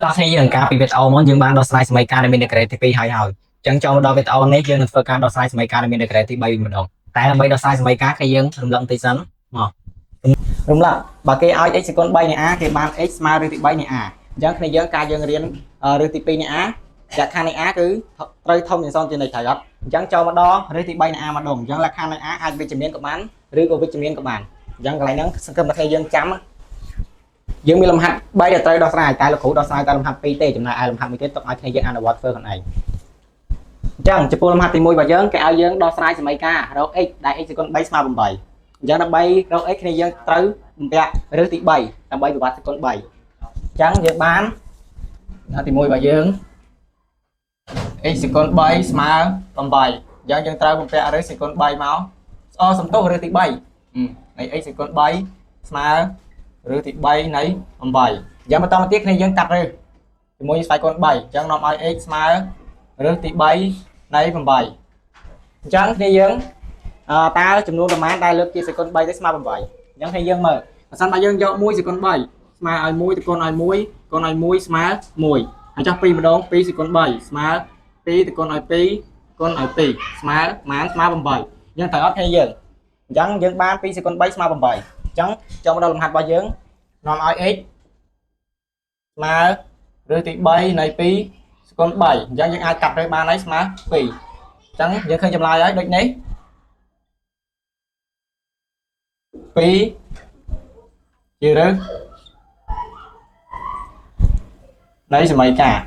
តោះគ្នាយើងការពីវីដេអូមកយើងបានដោះស្រាយសម័យកាលដែលមាន degree ទី2ហើយអញ្ចឹងចូលមកដល់វីដេអូនេះយើងនឹងធ្វើការដោះស្រាយសម័យកាលដែលមាន degree ទី3វិញម្ដងតែដើម្បីដោះស្រាយសម័យកាលគេយើងរំលឹកបន្តិចសិនមករំលឹកបើគេឲ្យ x សេគុណ3នៃ a គេបាន x ស្មើឬទី3នៃ a អញ្ចឹងគ្នាយើងការយើងរៀនឬទី2នៃ a លក្ខខណ្ឌនៃ a គឺត្រូវធំជាង0ជានិច្ចហើយអត់អញ្ចឹងចូលមកដល់ឬទី3នៃ a ម្ដងអញ្ចឹងលក្ខខណ្ឌនៃ a អាចវិជ្ជមានក៏បានឬក៏វិជ្ជមានក៏បានអញ្ចឹងកន្លែងហ្នឹងសង្ឃឹមថាគ្នាយើងចាំយើងមានលំហាត់3ដែលត្រូវដោះស្រាយតែលោកគ្រូដោះស្រាយតែលំហាត់2ទេចំណែកឯលំហាត់មួយទៀតទុកឲ្យគ្នាយើងអនុវត្តធ្វើខ្លួនឯងអញ្ចឹងចំពោះលំហាត់ទី1របស់យើងគេឲ្យយើងដោះស្រាយសម័យកាលរក x ដែល x សេគុណ3ស្មើ8អញ្ចឹងដើម្បីរក x គ្នាយើងត្រូវបំពាក់ឬទី3ដើម្បីវិបត្តិសេគុណ3អញ្ចឹងយើងបានទី1របស់យើង x សេគុណ3ស្មើ8អញ្ចឹងយើងត្រូវបំពាក់ឬសេគុណ3មកសំទោសឬទី3នៃ x សេគុណ3ស្មើឬទី3នៃ8យ៉ាងបន្តមកទៀតគ្នាយើងកាត់ឬជាមួយស្វ័យកូន3អញ្ចឹងនាំឲ្យ x ស្មើឬទី3នៃ8អញ្ចឹងគ្នាយើងតើចំនួនប្រមាណដែលលើកជាសេគុណ3ទៅស្មើ8អញ្ចឹងគ្នាយើងមើលបើសិនបើយើងយក1សេគុណ3ស្មើឲ្យ1ទៅគុណឲ្យ1គុណឲ្យ1ស្មើ1ហើយចុះ2ម្ដង2សេគុណ3ស្មើ2ទៅគុណឲ្យ2គុណឲ្យ2ស្មើប៉ុន្មានស្មើ8អញ្ចឹងត្រូវអត់គ្នាយើងអញ្ចឹងយើងបាន2សេគុណ3ស្មើ8អញ្ចឹងចូលមកដល់លំហាត់របស់យើងនាំឲ្យ x ស្មើឬទី3នៃ2សេគុណ3អញ្ចឹងយើងអាចកាត់រើបានហើយស្មើ2អញ្ចឹងយើងឃើញចម្លើយហើយដូចនេះ2ជារើនៃសម័យកាល